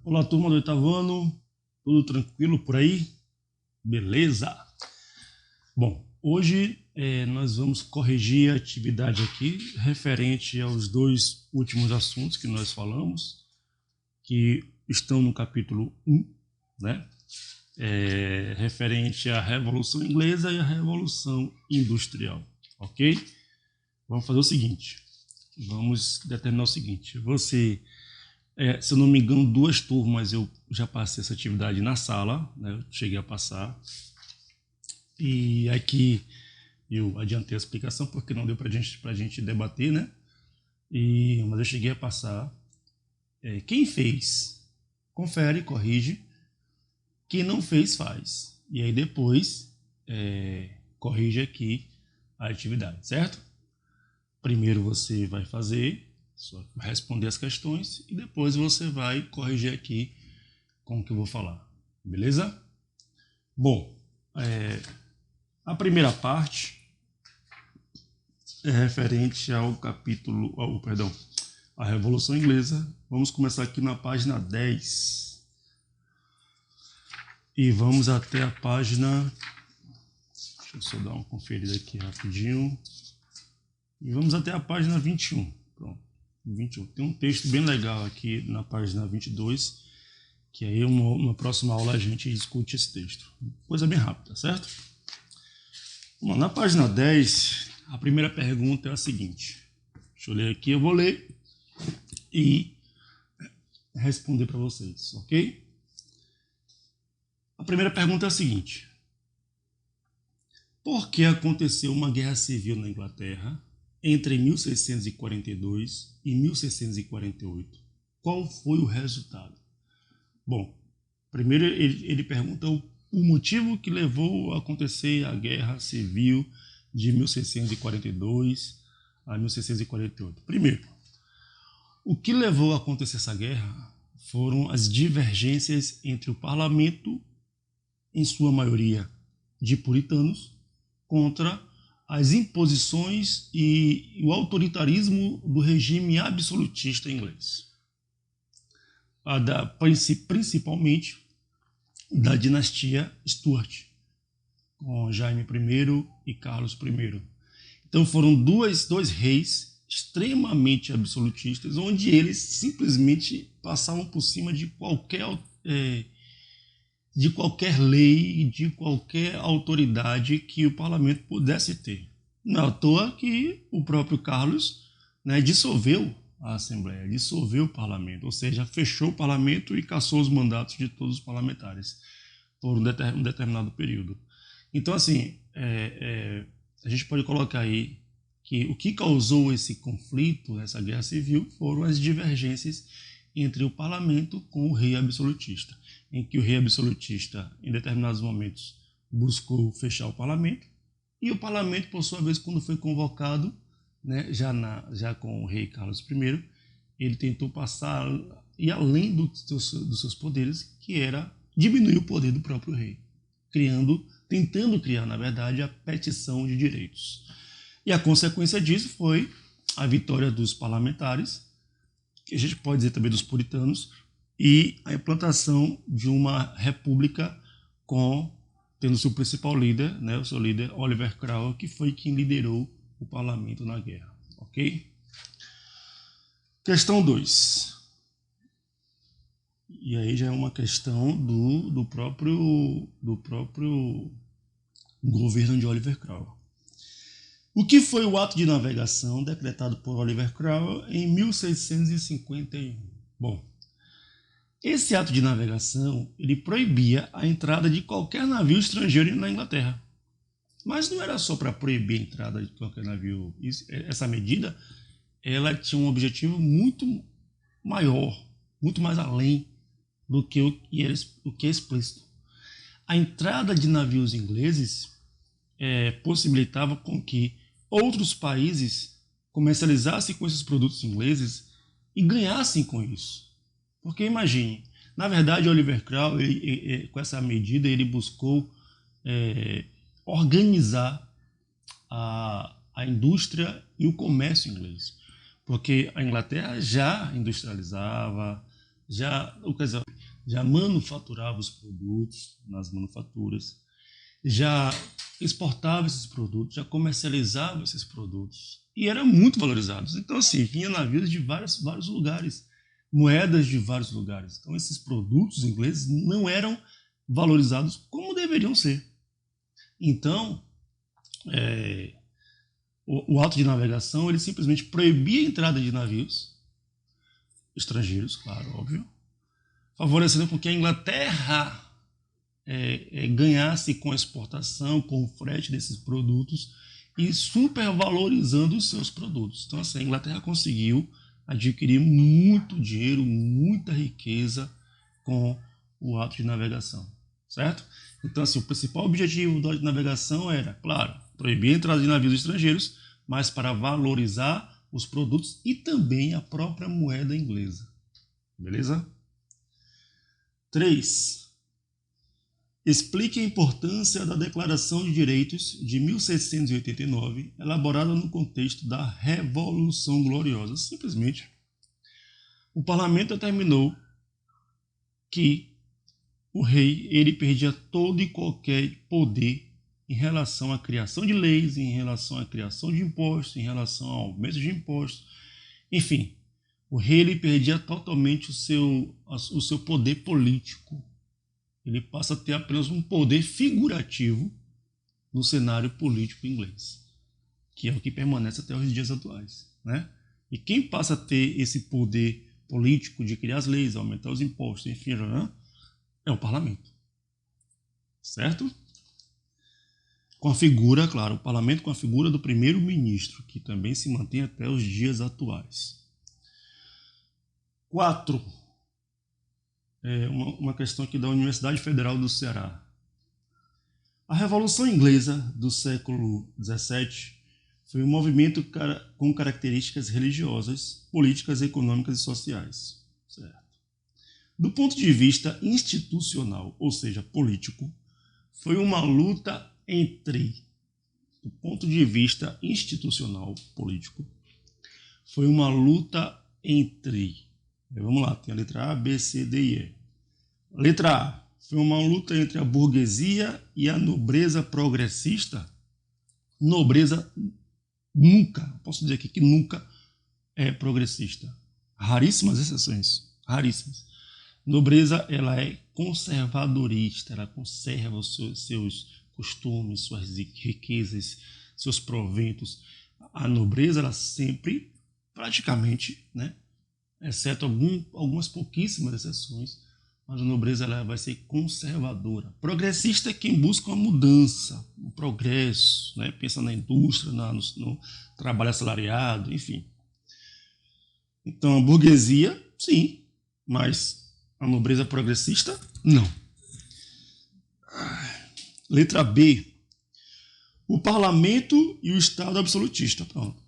Olá, turma do oitavo ano, tudo tranquilo por aí? Beleza? Bom, hoje nós vamos corrigir a atividade aqui referente aos dois últimos assuntos que nós falamos, que estão no capítulo 1, né? Referente à Revolução Inglesa e à Revolução Industrial, ok? Vamos fazer o seguinte, vamos determinar o seguinte, se eu não me engano, 2 turmas eu já passei essa atividade na sala, né? Eu cheguei a passar. E aqui eu adiantei a explicação porque não deu pra gente debater, né? Mas eu cheguei a passar. Quem fez, confere, corrige. Quem não fez, faz. E aí depois corrige aqui a atividade, certo? Primeiro você vai fazer, só responder as questões e depois você vai corrigir aqui com o que eu vou falar, beleza? Bom, a primeira parte é referente ao capítulo, à Revolução Inglesa. Vamos começar aqui na página 10 e vamos até a página, deixa eu só dar uma conferida aqui rapidinho, e vamos até a página 21. Pronto, 21. Tem um texto bem legal aqui na página 22, que aí na próxima aula a gente discute esse texto. Coisa bem rápida, certo? Bom, na página 10, a primeira pergunta é a seguinte. Deixa eu ler aqui, eu vou ler e responder para vocês, ok? A primeira pergunta é a seguinte. Por que aconteceu uma guerra civil na Inglaterra entre 1642 e 1648? Qual foi o resultado? Bom, primeiro ele pergunta o motivo que levou a acontecer a Guerra Civil de 1642 a 1648. Primeiro, o que levou a acontecer essa guerra foram as divergências entre o parlamento, em sua maioria de puritanos, contra as imposições e o autoritarismo do regime absolutista inglês. Principalmente da dinastia Stuart, com Jaime I e Carlos I. Então foram dois reis extremamente absolutistas, onde eles simplesmente passavam por cima de qualquer lei, de qualquer autoridade que o parlamento pudesse ter. Não é à toa que o próprio Carlos, né, dissolveu a Assembleia, dissolveu o parlamento, ou seja, fechou o parlamento e cassou os mandatos de todos os parlamentares por um determinado período. Então, assim, a gente pode colocar aí que o que causou esse conflito, essa guerra civil, foram as divergências entre o parlamento com o rei absolutista, em que o rei absolutista, em determinados momentos, buscou fechar o parlamento, e o parlamento, por sua vez, quando foi convocado, né, já com o rei Carlos I, ele tentou passar e além dos seus poderes, que era diminuir o poder do próprio rei, tentando criar, na verdade, a petição de direitos. E a consequência disso foi a vitória dos parlamentares, que a gente pode dizer também dos puritanos, e a implantação de uma república tendo seu principal líder, né, o seu líder Oliver Cromwell, que foi quem liderou o parlamento na guerra, ok? Questão 2. E aí já é uma questão do próprio governo de Oliver Cromwell. O que foi o ato de navegação decretado por Oliver Cromwell em 1651? Bom, esse ato de navegação ele proibia a entrada de qualquer navio estrangeiro na Inglaterra. Mas não era só para proibir a entrada de qualquer navio. Essa medida ela tinha um objetivo muito maior, muito mais além do que o que é explícito. A entrada de navios ingleses possibilitava com que outros países comercializassem com esses produtos ingleses e ganhassem com isso. Porque imagine, na verdade, Oliver Cromwell, com essa medida, ele buscou organizar a indústria e o comércio inglês. Porque a Inglaterra já industrializava, quer dizer, já manufaturava os produtos nas manufaturas, já exportava esses produtos, já comercializava esses produtos e eram muito valorizados. Então, assim, vinha navios de vários lugares, moedas de vários lugares. Então, esses produtos ingleses não eram valorizados como deveriam ser. Então, o ato de navegação ele simplesmente proibia a entrada de navios estrangeiros, claro, óbvio, favorecendo com que a Inglaterra ganhasse com a exportação, com o frete desses produtos e supervalorizando os seus produtos. Então, assim, a Inglaterra conseguiu adquirir muito dinheiro, muita riqueza com o ato de navegação, certo? Então, assim, o principal objetivo do ato de navegação era, claro, proibir a entrada de navios estrangeiros, mas para valorizar os produtos e também a própria moeda inglesa. Beleza? 3. Explique a importância da Declaração de Direitos de 1689, elaborada no contexto da Revolução Gloriosa. Simplesmente, o parlamento determinou que o rei ele perdia todo e qualquer poder em relação à criação de leis, em relação à criação de impostos, em relação ao aumento de impostos. Enfim, o rei ele perdia totalmente o seu poder político. Ele passa a ter apenas um poder figurativo no cenário político inglês, que é o que permanece até os dias atuais, né? E quem passa a ter esse poder político de criar as leis, aumentar os impostos, enfim, é o parlamento, certo? Com a figura, claro, o parlamento com a figura do primeiro-ministro, que também se mantém até os dias atuais. 4. Uma questão aqui da Universidade Federal do Ceará. A Revolução Inglesa do século XVII foi um movimento com características religiosas, políticas, econômicas e sociais. Certo. Do ponto de vista institucional, ou seja, político, foi uma luta do ponto de vista institucional, político, foi uma luta entre, vamos lá, tem a letra A, B, C, D e E. Letra A, foi uma luta entre a burguesia e a nobreza progressista. Nobreza nunca, posso dizer aqui que nunca é progressista. Raríssimas exceções, raríssimas. Nobreza, ela é conservadorista, ela conserva os seus costumes, suas riquezas, seus proventos. A nobreza, ela sempre, praticamente, né, exceto algumas pouquíssimas exceções, mas a nobreza ela vai ser conservadora. Progressista é quem busca uma mudança, um progresso, né, pensa na indústria, no trabalho assalariado, enfim. Então, a burguesia, sim, mas a nobreza progressista, não. Letra B. O parlamento e o Estado absolutista. Pronto.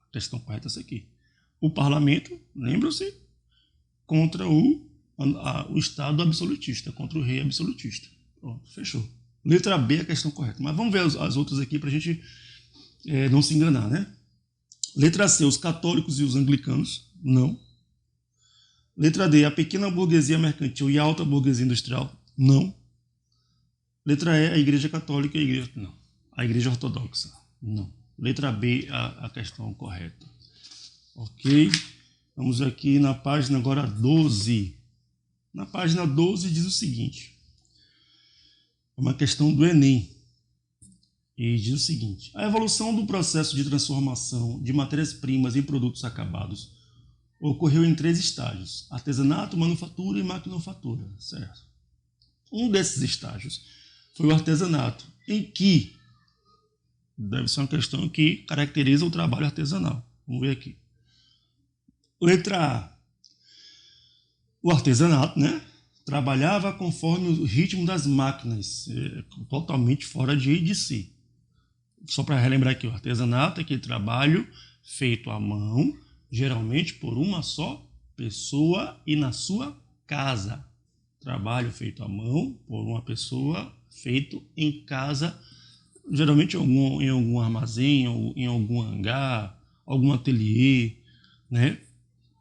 A questão correta é essa aqui. O parlamento, lembram-se, contra o Estado absolutista, contra o rei absolutista. Pronto, fechou. Letra B é a questão correta. Mas vamos ver as outras aqui para a gente não se enganar, né? Letra C, os católicos e os anglicanos. Não. Letra D, a pequena burguesia mercantil e a alta burguesia industrial. Não. Letra E, a igreja católica e a igreja... Não. A igreja ortodoxa. Não. Letra B, a questão correta. Ok? Vamos aqui na página agora 12. Na página 12 diz o seguinte. É uma questão do Enem. E diz o seguinte. A evolução do processo de transformação de matérias-primas em produtos acabados ocorreu em 3 estágios. Artesanato, manufatura e maquinofatura. Certo? Um desses estágios foi o artesanato, em que deve ser uma questão que caracteriza o trabalho artesanal. Vamos ver aqui. Letra A. O artesanato, né, trabalhava conforme o ritmo das máquinas, totalmente fora de si. Só para relembrar aqui, o artesanato é aquele trabalho feito à mão, geralmente por uma só pessoa e na sua casa. Trabalho feito à mão por uma pessoa, feito em casa, geralmente em algum armazém, ou em algum hangar, algum ateliê, né?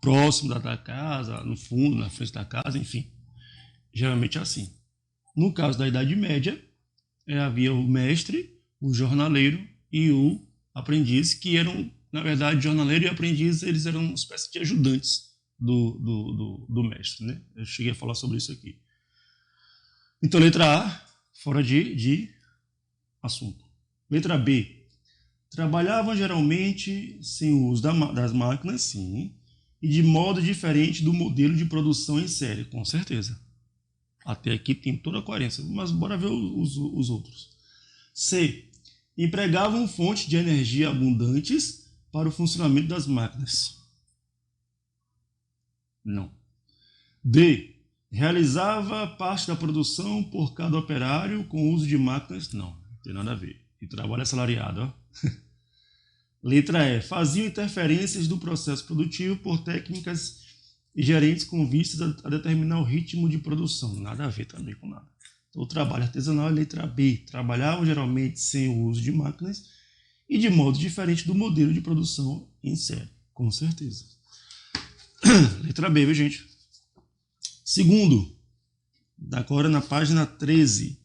próximo da casa, no fundo, na frente da casa, enfim. Geralmente é assim. No caso da Idade Média, havia o mestre, o jornaleiro e o aprendiz, que eram, na verdade, jornaleiro e aprendiz, eles eram uma espécie de ajudantes do mestre, né? Eu cheguei a falar sobre isso aqui. Então, letra A, fora de assunto. Letra B, trabalhavam geralmente sem o uso das máquinas, sim, e de modo diferente do modelo de produção em série, com certeza. Até aqui tem toda a coerência, mas bora ver os outros. C, empregavam fontes de energia abundantes para o funcionamento das máquinas. Não. D, realizava parte da produção por cada operário com uso de máquinas. Não tem nada a ver. E trabalho assalariado. Ó. Letra E, faziam interferências do processo produtivo por técnicas e gerentes com vistas a determinar o ritmo de produção. Nada a ver também com nada. Então, o trabalho artesanal é letra B. Trabalhavam geralmente sem o uso de máquinas e de modo diferente do modelo de produção em série. Com certeza. Letra B, viu, gente? Segundo, agora na página 13.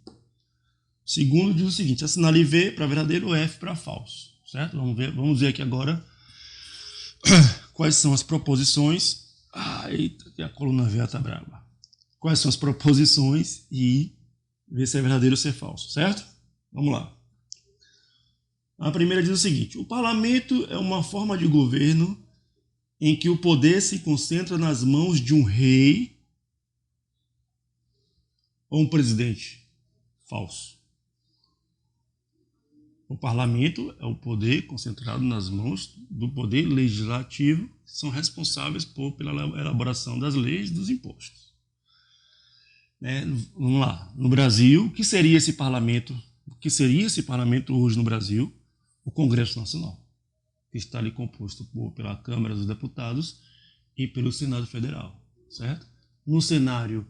Segundo diz o seguinte, assinale V para verdadeiro, F para falso. Certo? Vamos ver aqui agora quais são as proposições. Eita, que a coluna V está brava. Quais são as proposições e ver se é verdadeiro ou se é falso, certo? Vamos lá. A primeira diz o seguinte, o parlamento é uma forma de governo em que o poder se concentra nas mãos de um rei ou um presidente. Falso. O parlamento é o poder concentrado nas mãos do poder legislativo, que são responsáveis pela elaboração das leis e dos impostos. Vamos lá. No Brasil, o que seria esse parlamento? O que seria esse parlamento hoje no Brasil? O Congresso Nacional, que está ali composto pela Câmara dos Deputados e pelo Senado Federal, certo? No cenário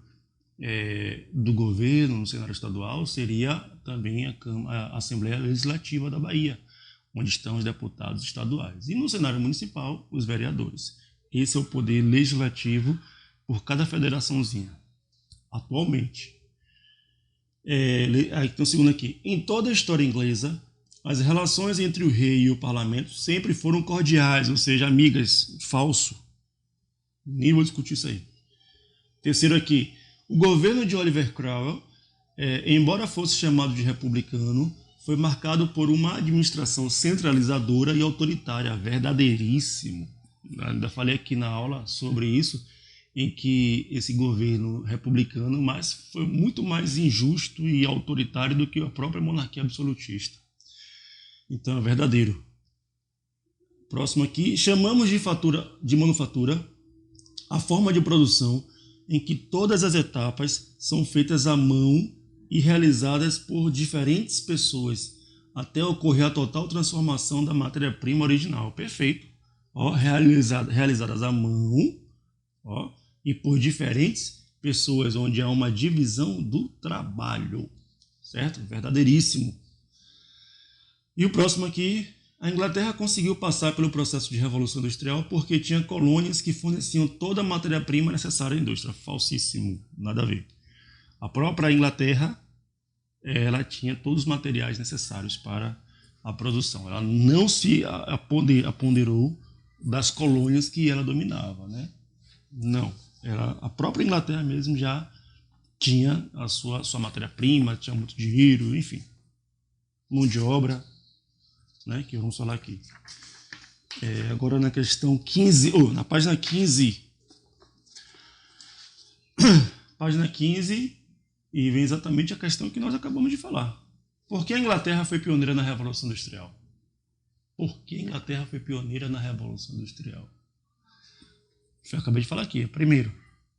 do governo, no cenário estadual, seria também a Assembleia Legislativa da Bahia, onde estão os deputados estaduais. E no cenário municipal, os vereadores. Esse é o poder legislativo por cada federaçãozinha, atualmente. Então, segundo aqui, em toda a história inglesa, as relações entre o rei e o parlamento sempre foram cordiais, ou seja, amigas. Falso. Nem vou discutir isso aí. Terceiro aqui, o governo de Oliver Cromwell, embora fosse chamado de republicano, foi marcado por uma administração centralizadora e autoritária, verdadeiríssimo. Ainda falei aqui na aula sobre isso, em que esse governo republicano foi muito mais injusto e autoritário do que a própria monarquia absolutista. Então é verdadeiro. Próximo aqui, chamamos de manufatura a forma de produção em que todas as etapas são feitas à mão e realizadas por diferentes pessoas, até ocorrer a total transformação da matéria-prima original. Perfeito. Realizadas à mão e por diferentes pessoas, onde há uma divisão do trabalho. Certo? Verdadeiríssimo. E o próximo aqui, a Inglaterra conseguiu passar pelo processo de Revolução Industrial porque tinha colônias que forneciam toda a matéria-prima necessária à indústria. Falsíssimo, nada a ver. A própria Inglaterra, ela tinha todos os materiais necessários para a produção. Ela não se apoderou das colônias que ela dominava, né? Não. A própria Inglaterra mesmo já tinha a sua matéria-prima, tinha muito dinheiro, enfim. Mão de obra, né, que vamos falar aqui. Agora na questão 15, na página 15. Página 15, e vem exatamente a questão que nós acabamos de falar. Por que a Inglaterra foi pioneira na Revolução Industrial? Por que a Inglaterra foi pioneira na Revolução Industrial? Eu acabei de falar aqui. Primeiro,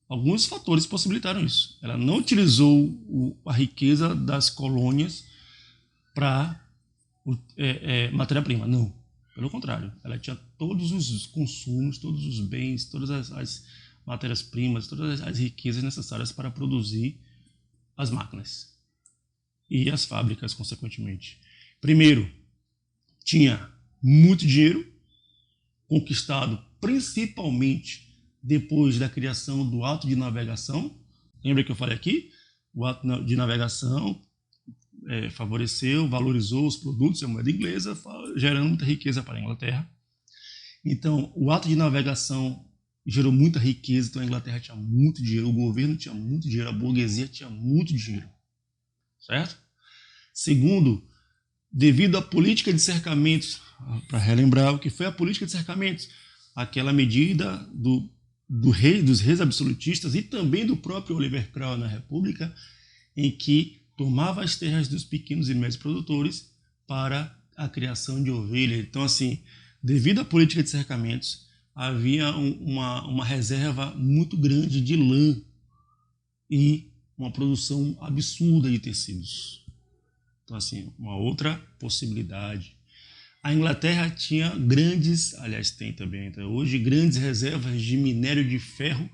alguns fatores possibilitaram isso. Ela não utilizou a riqueza das colônias para matéria-prima, não. Pelo contrário, ela tinha todos os consumos, todos os bens, todas as matérias-primas, todas as riquezas necessárias para produzir as máquinas e as fábricas, consequentemente. Primeiro, tinha muito dinheiro, conquistado principalmente depois da criação do ato de navegação. Lembra que eu falei aqui? O ato de navegação favoreceu, valorizou os produtos e a moeda inglesa, gerando muita riqueza para a Inglaterra. Então, o ato de navegação gerou muita riqueza, então a Inglaterra tinha muito dinheiro, o governo tinha muito dinheiro, a burguesia tinha muito dinheiro, certo? Segundo, devido à política de cercamentos, para relembrar o que foi a política de cercamentos, aquela medida dos reis absolutistas e também do próprio Oliver Cromwell na República, em que tomava as terras dos pequenos e médios produtores para a criação de ovelhas. Então, assim, devido à política de cercamentos, havia uma reserva muito grande de lã e uma produção absurda de tecidos. Então, assim, uma outra possibilidade. A Inglaterra tinha aliás, tem também até hoje, grandes reservas de minério de ferro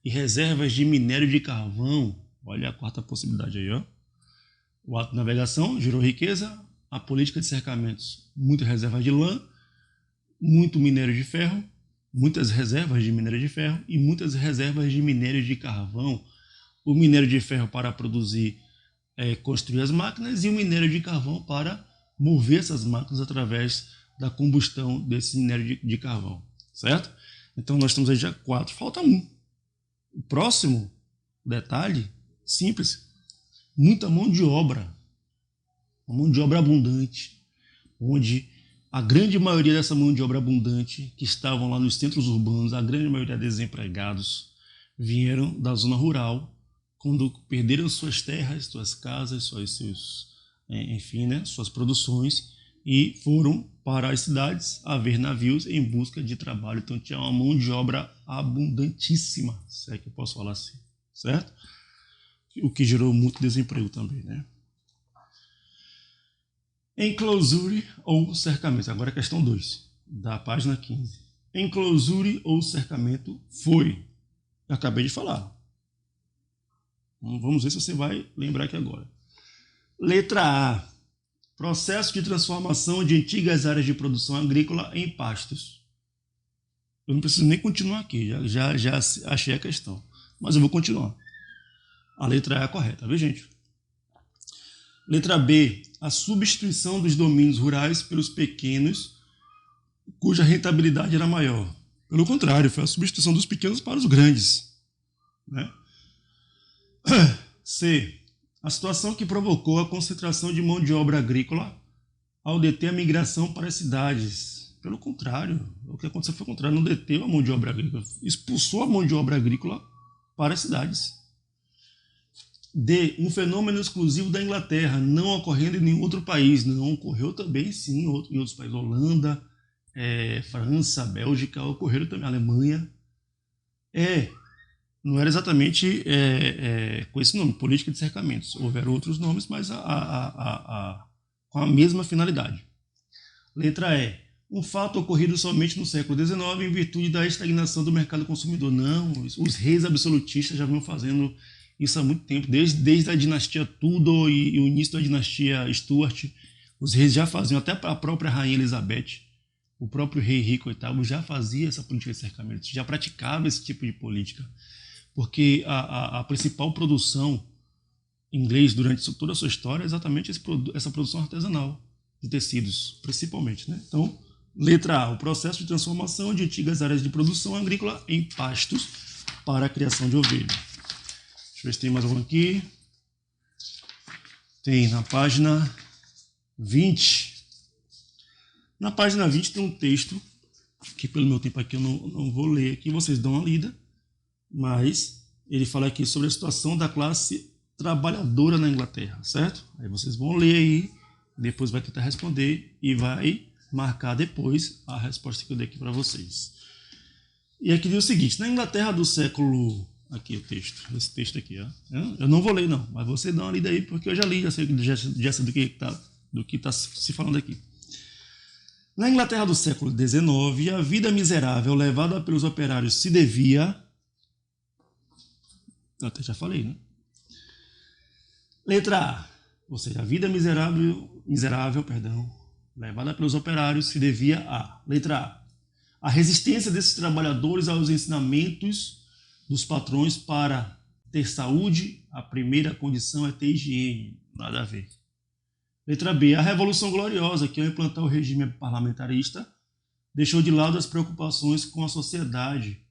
e reservas de minério de carvão. Olha a quarta possibilidade aí, ó. O ato de navegação gerou riqueza, a política de cercamentos, muitas reservas de lã, muito minério de ferro, muitas reservas de minério de ferro e muitas reservas de minério de carvão. O minério de ferro para produzir, construir as máquinas, e o minério de carvão para mover essas máquinas através da combustão desse minério de carvão, certo? Então nós temos aí já 4, falta 1. O próximo detalhe, simples, muita mão de obra, uma mão de obra abundante, onde a grande maioria dessa mão de obra abundante que estavam lá nos centros urbanos, a grande maioria desempregados, vieram da zona rural, quando perderam suas terras, suas casas, suas produções, e foram para as cidades a ver navios em busca de trabalho. Então tinha uma mão de obra abundantíssima, se é que eu posso falar assim, certo? O que gerou muito desemprego também, né? Enclosure ou cercamento. Agora a questão 2, da página 15. Enclosure ou cercamento foi. Eu acabei de falar. Vamos ver se você vai lembrar aqui agora. Letra A. Processo de transformação de antigas áreas de produção agrícola em pastos. Eu não preciso nem continuar aqui, já achei a questão. Mas eu vou continuar. A letra A é a correta, viu, gente? Letra B. A substituição dos domínios rurais pelos pequenos, cuja rentabilidade era maior. Pelo contrário, foi a substituição dos pequenos para os grandes, né? C. A situação que provocou a concentração de mão de obra agrícola ao deter a migração para as cidades. Pelo contrário, o que aconteceu foi o contrário, não deteve a mão de obra agrícola, expulsou a mão de obra agrícola para as cidades. D. Um fenômeno exclusivo da Inglaterra, não ocorrendo em nenhum outro país. Não ocorreu também, sim, em outros países. Holanda, França, Bélgica, ocorreram também, Alemanha. Não era exatamente com esse nome, política de cercamentos. Houveram outros nomes, mas com a mesma finalidade. Letra E. Um fato ocorrido somente no século XIX em virtude da estagnação do mercado consumidor. Não, os reis absolutistas já vinham fazendo isso há muito tempo, desde a dinastia Tudor e o início da dinastia Stuart. Os reis já faziam, até a própria rainha Elizabeth, o próprio rei Henrique VIII já fazia essa política de cercamento, já praticava esse tipo de política, porque a principal produção inglesa durante toda a sua história é exatamente essa produção artesanal de tecidos, principalmente, né? Então, letra A, o processo de transformação de antigas áreas de produção agrícola em pastos para a criação de ovelha. Deixa eu ver se tem mais algum aqui. Tem na página 20. Na página 20 tem um texto, que pelo meu tempo aqui eu não vou ler aqui, vocês dão uma lida, mas ele fala aqui sobre a situação da classe trabalhadora na Inglaterra, certo? Aí vocês vão ler aí, depois vai tentar responder e vai marcar depois a resposta que eu dei aqui para vocês. E aqui diz o seguinte: na Inglaterra do século... Aqui o texto, esse texto aqui, ó. Eu não vou ler não, mas você dá uma lida aí, porque eu já li, já sei do que está se falando aqui. Na Inglaterra do século XIX, a vida miserável levada pelos operários se devia... Eu até já falei, né? Letra A, ou seja, a vida miserável, levada pelos operários se devia a... Letra A, A resistência desses trabalhadores aos ensinamentos dos patrões para ter saúde, a primeira condição é ter higiene. Nada a ver. Letra B. A Revolução Gloriosa, que ao implantar o regime parlamentarista, deixou de lado as preocupações com a sociedade,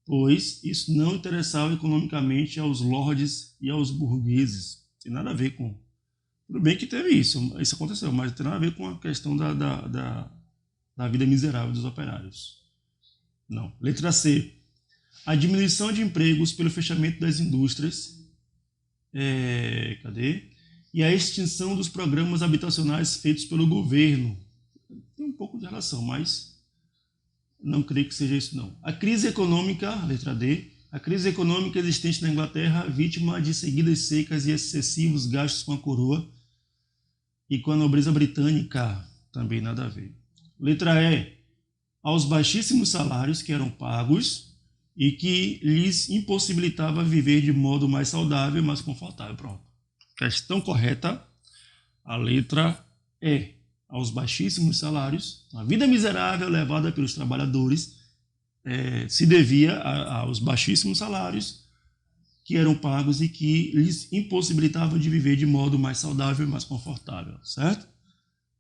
pois isso não interessava economicamente aos lordes e aos burgueses. Tem nada a ver com... Tudo bem que teve isso aconteceu, mas não tem nada a ver com a questão da vida miserável dos operários. Não. Letra C. A diminuição de empregos pelo fechamento das indústrias. Cadê? E a extinção dos programas habitacionais feitos pelo governo. Tem um pouco de relação, mas não creio que seja isso não. A crise econômica, letra D. A crise econômica existente na Inglaterra, vítima de seguidas secas e excessivos gastos com a coroa e com a nobreza britânica, também nada a ver. Letra E. Aos baixíssimos salários que eram pagos e que lhes impossibilitava viver de modo mais saudável e mais confortável. Pronto. Questão correta, a letra E. Aos baixíssimos salários, a vida miserável levada pelos trabalhadores se devia aos baixíssimos salários que eram pagos e que lhes impossibilitavam de viver de modo mais saudável e mais confortável, certo?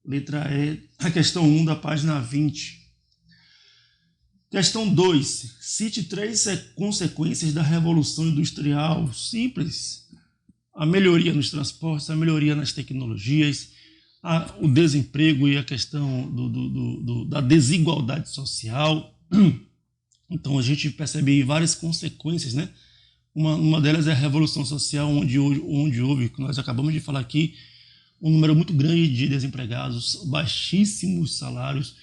Letra E, a questão 1 da página 20. Questão 2. Cite 3 consequências da Revolução Industrial. Simples. A melhoria nos transportes, a melhoria nas tecnologias, o desemprego e a questão da desigualdade social. Então a gente percebe várias consequências, né? Uma delas é a Revolução Social, onde houve, que nós acabamos de falar aqui, um número muito grande de desempregados, baixíssimos salários,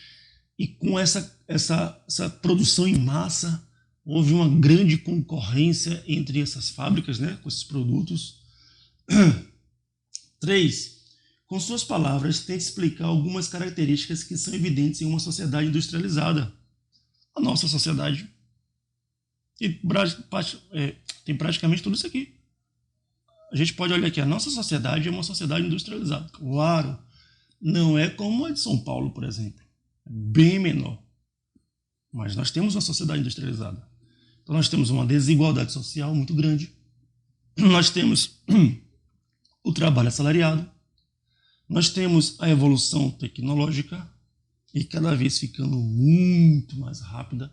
e com essa produção em massa, houve uma grande concorrência entre essas fábricas, né, com esses produtos. 3. Com suas palavras, tente explicar algumas características que são evidentes em uma sociedade industrializada. A nossa sociedade tem praticamente tudo isso aqui. A gente pode olhar aqui, a nossa sociedade é uma sociedade industrializada. Claro, não é como a de São Paulo, por exemplo. É bem menor. Mas nós temos uma sociedade industrializada. Então nós temos uma desigualdade social muito grande. Nós temos o trabalho assalariado. Nós temos a evolução tecnológica e cada vez ficando muito mais rápida.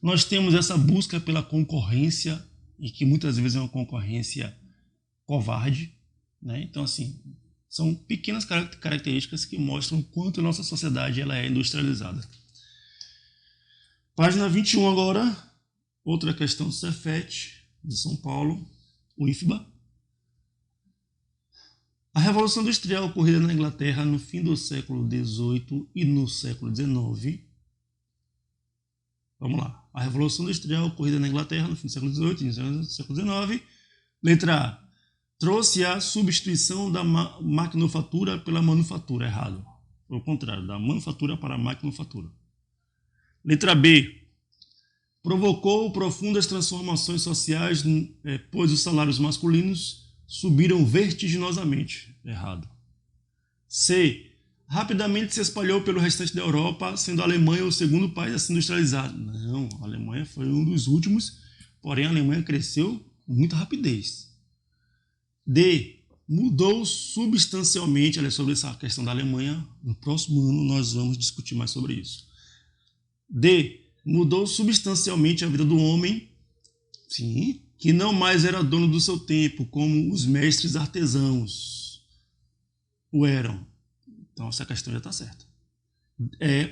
Nós temos essa busca pela concorrência e que muitas vezes é uma concorrência covarde, né? Então, assim, são pequenas características que mostram quanto a nossa sociedade ela é industrializada. Página 21 agora, outra questão do Cefet, de São Paulo, o IFBA. A Revolução Industrial ocorrida na Inglaterra no fim do século XVIII e no século XIX. Vamos lá. A Revolução Industrial ocorrida na Inglaterra no fim do século XVIII e no século XIX. Letra A. Trouxe a substituição da maquinofatura pela manufatura. Errado. Foi o contrário, da manufatura para a maquinofatura. Letra B. Provocou profundas transformações sociais, pois os salários masculinos subiram vertiginosamente. Errado. C. Rapidamente se espalhou pelo restante da Europa, sendo a Alemanha o segundo país a se industrializar. Não, a Alemanha foi um dos últimos, porém a Alemanha cresceu com muita rapidez. D. Mudou substancialmente, olha, sobre essa questão da Alemanha, no próximo ano nós vamos discutir mais sobre isso. D. Mudou substancialmente a vida do homem, sim, que não mais era dono do seu tempo, como os mestres artesãos o eram. Então essa questão já está certa.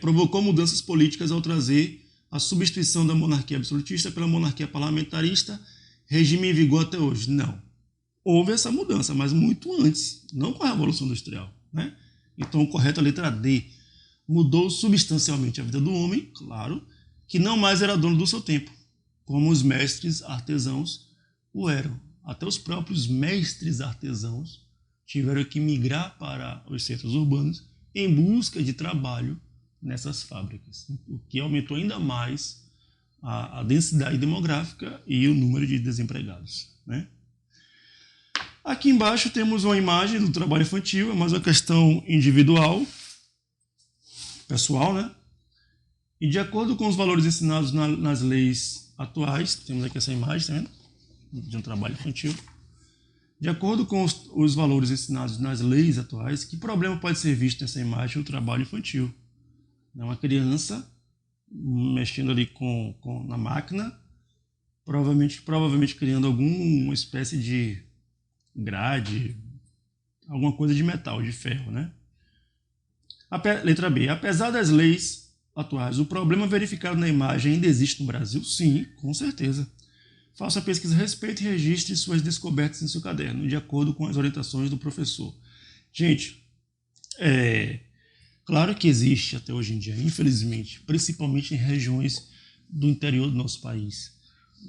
Provocou mudanças políticas ao trazer a substituição da monarquia absolutista pela monarquia parlamentarista, regime em vigor até hoje. Não. Houve essa mudança, mas muito antes, não com a Revolução Industrial, né? Então o correto é a letra D. Mudou substancialmente a vida do homem, claro, que não mais era dono do seu tempo, como os mestres artesãos o eram. Até os próprios mestres artesãos tiveram que migrar para os centros urbanos em busca de trabalho nessas fábricas, o que aumentou ainda mais a densidade demográfica e o número de desempregados, né? Aqui embaixo temos uma imagem do trabalho infantil, é mais uma questão individual, pessoal, né? E de acordo com os valores ensinados nas leis atuais, temos aqui essa imagem, tá vendo? De um trabalho infantil. De acordo com os valores ensinados nas leis atuais, que problema pode ser visto nessa imagem do trabalho infantil? É uma criança mexendo ali na máquina, provavelmente criando alguma espécie de grade, alguma coisa de metal, de ferro, né? Letra B. Apesar das leis atuais, o problema verificado na imagem ainda existe no Brasil? Sim, com certeza. Faça a pesquisa a respeito e registre suas descobertas em seu caderno, de acordo com as orientações do professor. Gente, claro que existe até hoje em dia, infelizmente, principalmente em regiões do interior do nosso país,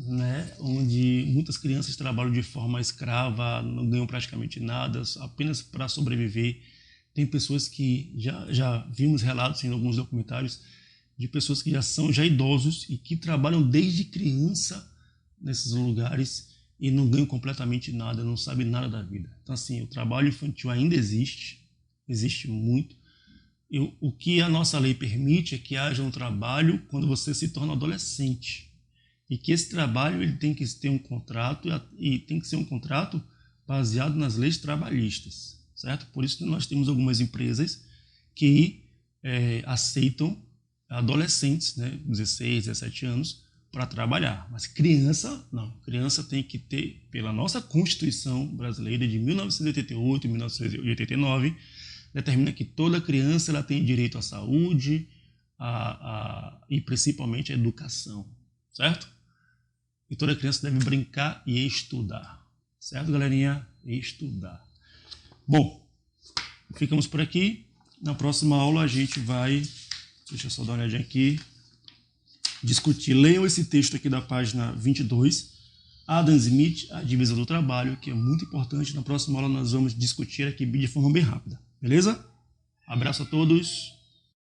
né, onde muitas crianças trabalham de forma escrava, não ganham praticamente nada, apenas para sobreviver. Tem pessoas que já vimos relatos em alguns documentários de pessoas que já são idosos e que trabalham desde criança nesses lugares e não ganham completamente nada, não sabem nada da vida. Então, assim, o trabalho infantil ainda existe muito. O que a nossa lei permite é que haja um trabalho quando você se torna adolescente. E que esse trabalho ele tem que ter um contrato e tem que ser um contrato baseado nas leis trabalhistas, certo? Por isso que nós temos algumas empresas que aceitam adolescentes, né, 16, 17 anos, para trabalhar. Mas criança, não. Criança tem que ter, pela nossa Constituição brasileira de 1988 e 1989, determina que toda criança ela tem direito à saúde e principalmente à educação, certo? E toda criança deve brincar e estudar, certo, galerinha? Estudar. Bom, ficamos por aqui. Na próxima aula a gente vai, deixa eu só dar uma olhadinha aqui, discutir. Leiam esse texto aqui da página 22, Adam Smith, a divisão do trabalho, que é muito importante. Na próxima aula nós vamos discutir aqui de forma bem rápida. Beleza? Abraço a todos.